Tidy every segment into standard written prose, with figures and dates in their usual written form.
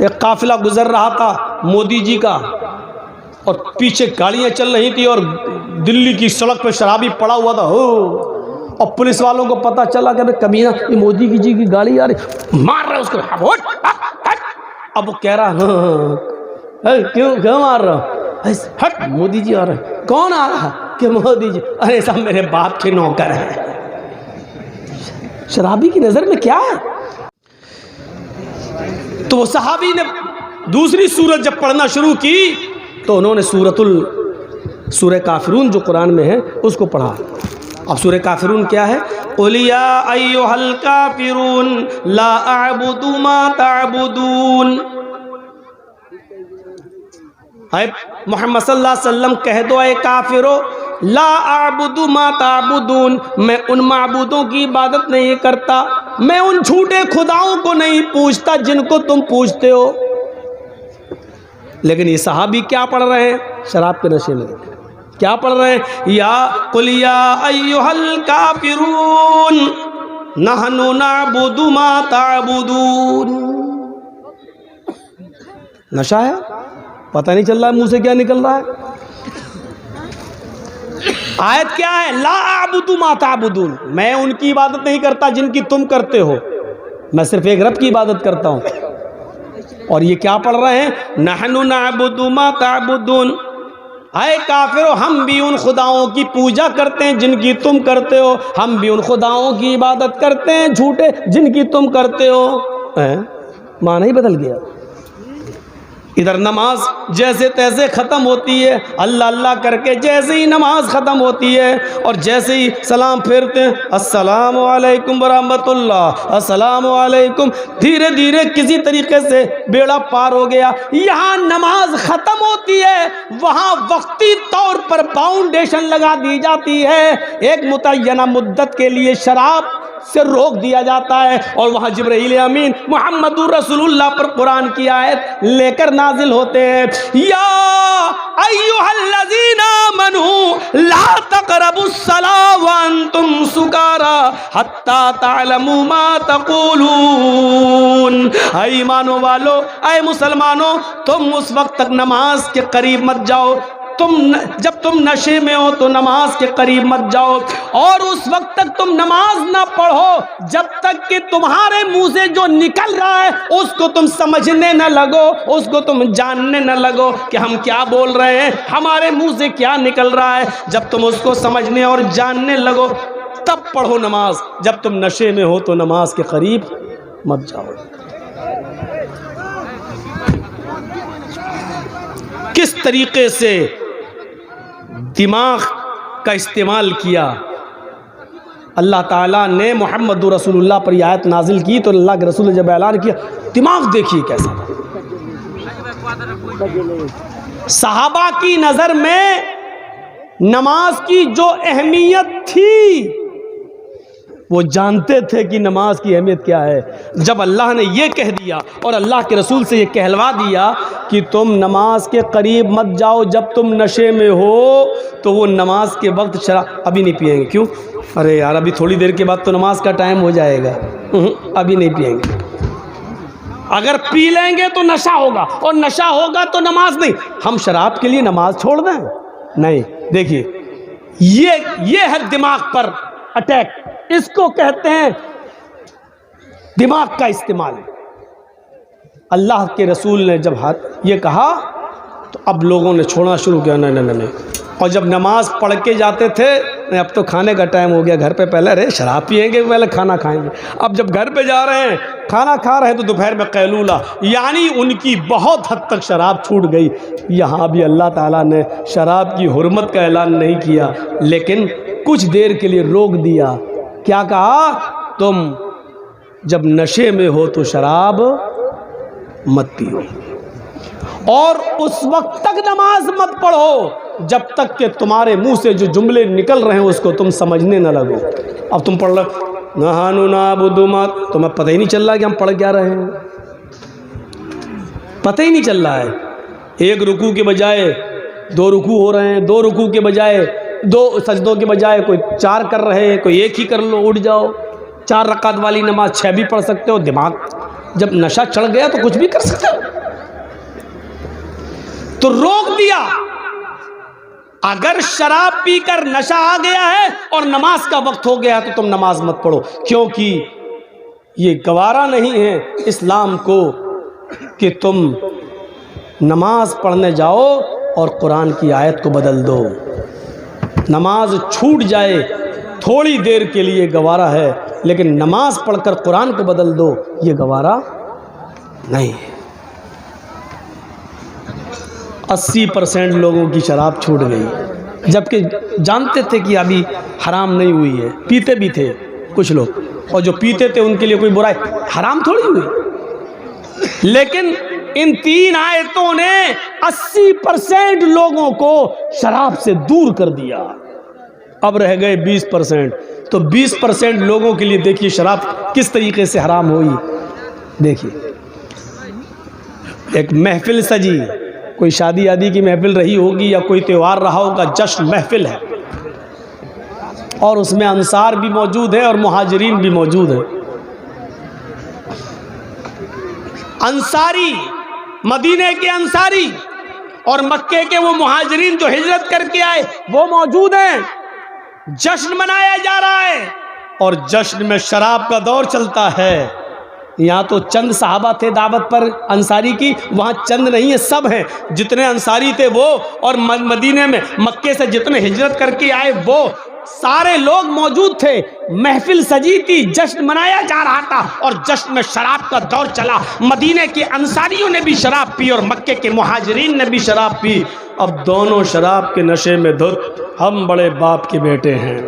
ایک قافلہ گزر رہا تھا مودی جی کا، اور پیچھے گاڑیاں چل رہی تھی اور دلی کی سڑک پہ شرابی پڑا ہوا تھا، اور پولیس والوں کو پتہ چلا کہ کمینہ یہ مودی جی کی گاڑی آ رہی، مار رہے اس کو۔ اب وہ کہہ رہا ہاں کیوں مار رہا، ہٹ مودی جی آ رہے۔ کون آ رہا کہ مودی جی؟ ارے صاحب میرے باپ کے نوکر ہیں۔ شرابی کی نظر میں کیا ہے؟ تو وہ صحابی نے دوسری سورت جب پڑھنا شروع کی تو انہوں نے سورہ کافرون جو قرآن میں ہے اس کو پڑھا۔ اب سورہ کافرون کیا ہے؟ قُلْ يَا أَيُّهَا الْكَافِرُونَ لَا أَعْبُدُ مَا تَعْبُدُونَ۔ اے محمد صلی اللہ علیہ وسلم کہہ دو اے کافرو، لا اعبد ما تعبدون، میں ان معبودوں کی عبادت نہیں کرتا، میں ان جھوٹے خداؤں کو نہیں پوجتا جن کو تم پوجتے ہو۔ لیکن یہ صحابی کیا پڑھ رہے ہیں؟ شراب کے نشے میں کیا پڑھ رہے ہیں؟ یا قل یا ایھا الکافرون نحن نعبد ما تعبدون۔ نشہ ہے، پتہ نہیں چل رہا ہے منہ سے کیا نکل رہا ہے۔ آیت کیا ہے؟ لا اعبد ما تعبدون، میں ان کی عبادت نہیں کرتا جن کی تم کرتے ہو، میں صرف ایک رب کی عبادت کرتا ہوں۔ اور یہ کیا پڑھ رہے ہیں؟ نحن نعبد ما تعبدون، اے کافرو ہم بھی ان خداؤں کی پوجا کرتے ہیں جن کی تم کرتے ہو، ہم بھی ان خداؤں کی عبادت کرتے ہیں جھوٹے جن کی تم کرتے ہو۔ معنی ہی بدل گیا۔ ادھر نماز جیسے تیسے ختم ہوتی ہے، اللہ اللہ کر کے جیسے ہی نماز ختم ہوتی ہے اور جیسے ہی سلام پھیرتے ہیں السلام علیکم ورحمۃ اللہ، السلام علیکم، دھیرے دھیرے کسی طریقے سے بیڑا پار ہو گیا۔ یہاں نماز ختم ہوتی ہے، وہاں وقتی طور پر باؤنڈیشن لگا دی جاتی ہے، ایک متعینہ مدت کے لیے شراب سے روک دیا جاتا ہے، اور وہاں جبرائیل امین محمد رسول اللہ پر قرآن کی آیت لے کر نازل ہوتے ہیں، یا ایھا الذین آمنوا لا تقربوا الصلاۃ وانتم سکارى حتی تعلموا ما تقولون۔ اے ایمانوں والو، اے مسلمانوں، تم اس وقت تک نماز کے قریب مت جاؤ، جب تم نشے میں ہو تو نماز کے قریب مت جاؤ، اور اس وقت تک تم نماز نہ پڑھو جب تک کہ تمہارے منہ سے جو نکل رہا ہے اس کو تم سمجھنے نہ لگو، اس کو تم جاننے نہ لگو کہ ہم کیا بول رہے ہیں، ہمارے منہ سے کیا نکل رہا ہے۔ جب تم اس کو سمجھنے اور جاننے لگو تب پڑھو نماز، جب تم نشے میں ہو تو نماز کے قریب مت جاؤ۔ کس طریقے سے دماغ کا استعمال کیا اللہ تعالیٰ نے محمد رسول اللہ پر یہ آیت نازل کی تو اللہ کے رسول نے جب اعلان کیا، دماغ دیکھیے کیسا تھا۔ صحابہ کی نظر میں نماز کی جو اہمیت تھی وہ جانتے تھے کہ نماز کی اہمیت کیا ہے۔ جب اللہ نے یہ کہہ دیا اور اللہ کے رسول سے یہ کہلوا دیا کہ تم نماز کے قریب مت جاؤ جب تم نشے میں ہو، تو وہ نماز کے وقت شراب ابھی نہیں پئیں گے۔ کیوں؟ ارے یار ابھی تھوڑی دیر کے بعد تو نماز کا ٹائم ہو جائے گا، ابھی نہیں پئیں گے۔ اگر پی لیں گے تو نشہ ہوگا، اور نشہ ہوگا تو نماز نہیں۔ ہم شراب کے لیے نماز چھوڑ دیں؟ نہیں۔ دیکھیے یہ ہے دماغ پر اٹیک، اس کو کہتے ہیں دماغ کا استعمال۔ اللہ کے رسول نے جب یہ کہا تو اب لوگوں نے چھوڑنا شروع کیا، نہیں۔ اور جب نماز پڑھ کے جاتے تھے، اب تو کھانے کا ٹائم ہو گیا، گھر پہ پہلے رہے شراب پیئیں گے پہلے کھانا کھائیں گے۔ اب جب گھر پہ جا رہے ہیں کھانا کھا رہے ہیں تو دوپہر میں قیلولہ، یعنی ان کی بہت حد تک شراب چھوٹ گئی۔ یہاں بھی اللہ تعالیٰ نے شراب کی حرمت کا اعلان نہیں کیا، لیکن کچھ دیر کے لیے روک دیا۔ کیا کہا؟ تم جب نشے میں ہو تو شراب مت پیو، اور اس وقت تک نماز مت پڑھو جب تک کہ تمہارے منہ سے جو جملے نکل رہے ہیں اس کو تم سمجھنے نہ لگو۔ اب تم پڑھ رہے نحن نعبد ما، تمہیں پتہ ہی نہیں چل رہا کہ ہم پڑھ کیا رہے ہیں، پتہ ہی نہیں چل رہا ہے۔ ایک رکوع کے بجائے 2 رکوع ہو رہے ہیں، 2 رکوع کے بجائے 2 سجدوں کے بجائے کوئی 4 کر رہے ہیں، کوئی 1 ہی کر لو، اٹھ جاؤ۔ 4 رکعت والی نماز 6 بھی پڑھ سکتے ہو، دماغ جب نشہ چڑھ گیا تو کچھ بھی کر سکتے ہو. تو روک دیا. اگر شراب پی کر نشہ آ گیا ہے اور نماز کا وقت ہو گیا تو تم نماز مت پڑھو، کیونکہ یہ گوارا نہیں ہے اسلام کو کہ تم نماز پڑھنے جاؤ اور قرآن کی آیت کو بدل دو. نماز چھوٹ جائے تھوڑی دیر کے لیے گوارا ہے، لیکن نماز پڑھ کر قرآن کو بدل دو یہ گوارا نہیں ہے. 80% لوگوں کی شراب چھوٹ گئی، جبکہ جانتے تھے کہ ابھی حرام نہیں ہوئی ہے، پیتے بھی تھے کچھ لوگ، اور جو پیتے تھے ان کے لیے کوئی برائی، حرام تھوڑی ہوئی. لیکن ان 3 آیتوں نے 80% لوگوں کو شراب سے دور کر دیا. اب رہ گئے 20%. تو 20% لوگوں کے لیے دیکھیے شراب کس طریقے سے حرام ہوئی. دیکھیے ایک محفل سجی، کوئی شادی آدی کی محفل رہی ہوگی یا کوئی تہوار رہا ہوگا، جشن محفل ہے، اور اس میں انصار بھی موجود ہے اور مہاجرین بھی موجود ہے. انصاری، مدینے کے انصاری اور مکے کے وہ مہاجرین جو ہجرت کر کے آئے وہ موجود ہیں. جشن منایا جا رہا ہے اور جشن میں شراب کا دور چلتا ہے. یہاں تو چند صحابہ تھے دعوت پر انصاری کی، وہاں چند نہیں ہے، سب ہیں. جتنے انصاری تھے وہ، اور مدینے میں مکے سے جتنے ہجرت کر کے آئے وہ سارے لوگ موجود تھے. محفل سجی تھی، جشن منایا جا رہا تھا اور جشن میں شراب کا دور چلا. مدینے کے انصاریوں نے بھی شراب پی اور مکے کے مہاجرین نے بھی شراب پی. اب دونوں شراب کے نشے میں دھت. ہم بڑے باپ کے بیٹے ہیں،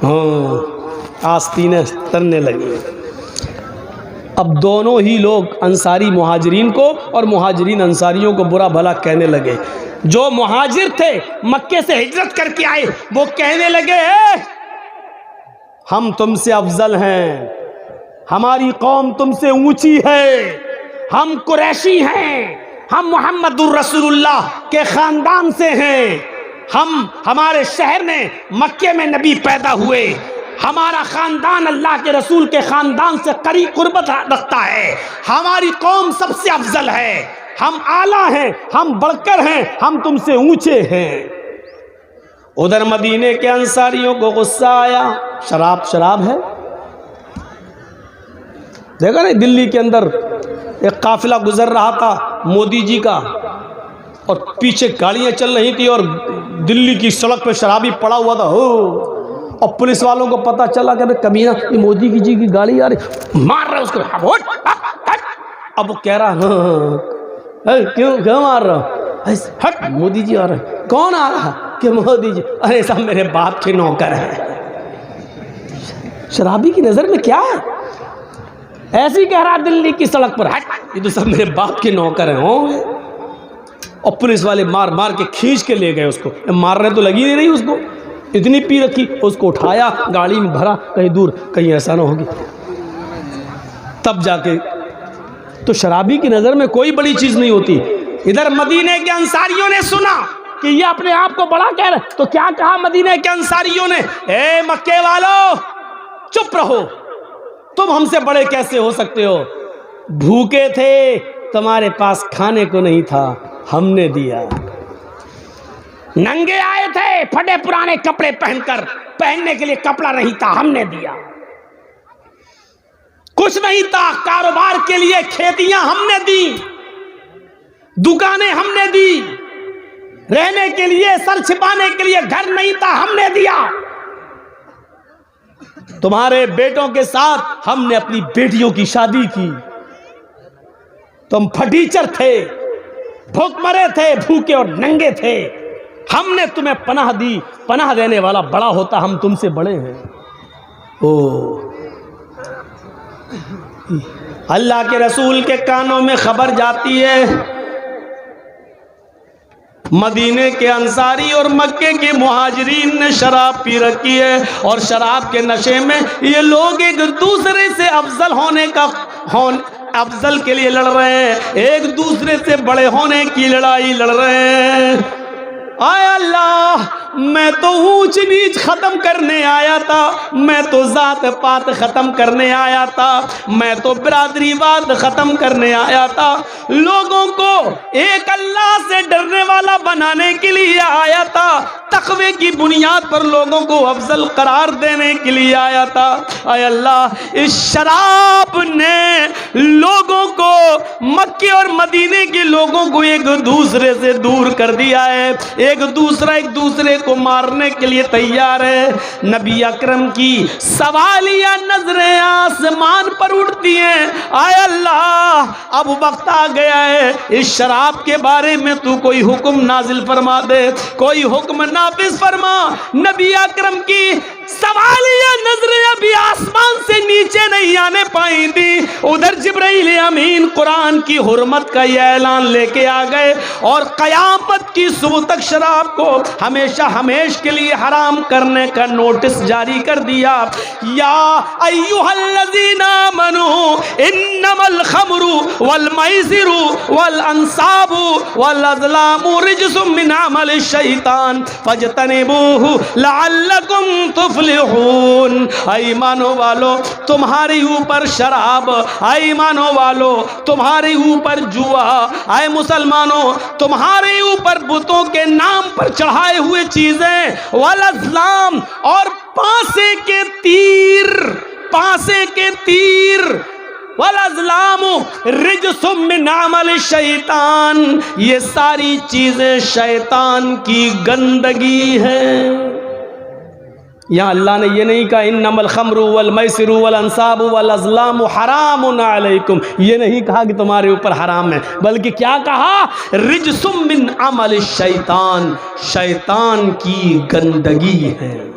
ہاں آستینیں ترنے لگی. اب دونوں ہی لوگ انصاری مہاجرین کو اور مہاجرین انصاریوں کو برا بھلا کہنے لگے. جو مہاجر تھے مکے سے ہجرت کر کے آئے وہ کہنے لگے ہم تم سے افضل ہیں، ہماری قوم تم سے اونچی ہے، ہم قریشی ہیں، ہم محمد الرسول اللہ کے خاندان سے ہیں، ہمارے شہر میں مکے میں نبی پیدا ہوئے، ہمارا خاندان اللہ کے رسول کے خاندان سے قریب قربت رکھتا ہے، ہماری قوم سب سے افضل ہے، ہم اعلیٰ ہیں، ہم بڑھ کر ہیں، ہم تم سے اونچے ہیں. ادھر مدینے کے انصاریوں کو غصہ آیا. شراب ہے. دیکھا نا دلی کے اندر ایک قافلہ گزر رہا تھا مودی جی کا، اور پیچھے گاڑیاں چل رہی تھی اور دلی کی سڑک پہ شرابی پڑا ہوا تھا. اور پولیس والوں کو پتہ چلا کہ کمینہ یہ مودی جی کی گاڑی آ رہی، مار رہا اس کو. اب وہ کہہ رہا کیوں مار رہا، ہٹ مودی جی آ رہے. کون آ رہا کہ مودی جی؟ ارے سب میرے باپ کے نوکر ہیں. شرابی کی نظر میں کیا ہے؟ ایسے ہی کہہ رہا دلی کی سڑک پر، ہٹ یہ تو سب میرے باپ کے نوکر ہیں. اور پولیس والے مار مار کے کھینچ کے لے گئے اس کو. مار رہے تو لگی نہیں رہی اس کو، اتنی پی رکھی. اس کو اٹھایا گاڑی میں بھرا، کہیں دور، کہیں ایسا نہ ہوگی. تب جا کے تو شرابی کی نظر میں کوئی بڑی چیز نہیں ہوتی. ادھر مدینے کے انصاریوں نے سنا کہ یہ اپنے آپ کو بڑا کہہ رہے، تو کیا کہا مدینے کے انصاریوں نے، اے مکے والو چپ رہو، تم ہم سے بڑے کیسے ہو سکتے ہو؟ بھوکے تھے، تمہارے پاس کھانے کو نہیں تھا، ہم نے دیا. ننگے آئے تھے پھٹے پرانے کپڑے پہن کر، پہننے کے لیے کپڑا نہیں تھا، ہم نے دیا. کچھ نہیں تھا، کاروبار کے لیے کھیتیاں ہم نے دی، دکانیں ہم نے دی، رہنے کے لیے سر چھپانے کے لیے گھر نہیں تھا، ہم نے دیا. تمہارے بیٹوں کے ساتھ ہم نے اپنی بیٹیوں کی شادی کی. تم پھٹیچر تھے، بھوک مرے تھے، بھوکے اور ننگے تھے، ہم نے تمہیں پناہ دی. پناہ دینے والا بڑا ہوتا، ہم تم سے بڑے ہیں. اللہ کے رسول کے کانوں میں خبر جاتی ہے مدینے کے انصاری اور مکے کے مہاجرین نے شراب پی رکھی ہے، اور شراب کے نشے میں یہ لوگ ایک دوسرے سے افضل ہونے کا افضل کے لیے لڑ رہے ہیں، ایک دوسرے سے بڑے ہونے کی لڑائی لڑ رہے ہیں. آئے اللہ میں تو اونچ نیچ ختم کرنے آیا تھا، میں تو ذات پات ختم کرنے آیا تھا، میں تو برادری واد ختم کرنے آیا تھا، لوگوں کو ایک اللہ سے ڈرنے والا بنانے کے لیے آیا تھا، تقوی کی بنیاد پر لوگوں کو افضل قرار دینے کے لیے آیا تھا۔ اے اللہ، اس شراب نے لوگوں کو، مکے اور مدینے کے لوگوں کو ایک دوسرے سے دور کر دیا ہے، ایک دوسرے کو مارنے کے لیے تیار ہے۔ نبی اکرم کی سوالیہ نظریں آسمان پر اٹھتی ہیں، اے اللہ اب وقت آ گیا ہے، اس شراب کے بارے میں تو کوئی حکم نازل فرما دے، کوئی حکم نافذ فرما۔ نبی اکرم کی سوالیہ نظریں ابھی آسمان سے نیچے نہیں آنے پائیں تھی، ادھر جبرائیل امین قرآن کی حرمت کا یہ اعلان لے کے آ گئے اور قیامت کی صبح تک شراب کو ہمیشہ ہمیش کے لیے حرام کرنے کا نوٹس جاری کر دیا۔ یا ایھا الذین آمنوا انما الخمر والمیسر والانصاب والازلام رجس من عمل الشیطان فاجتنبوہ لعلکم تفلحون۔ اے ایمانوں والو، تمہاری اوپر شراب، اے ایمانوں والو تمہارے اوپر جوا، اے مسلمانوں تمہارے اوپر بتوں کے نام پر چڑھائے ہوئے چیزیں، والازلام اور پانسے کے تیر، والازلام رجس من عمل الشیطان، یہ ساری چیزیں شیطان کی گندگی ہے۔ یہاں اللہ نے یہ نہیں کہا انما الخمر والمیسر والانصاب والازلام حرام علیکم، یہ نہیں کہا کہ تمہارے اوپر حرام ہے، بلکہ کیا کہا؟ رجس من عمل الشیطان، شیطان کی گندگی ہے۔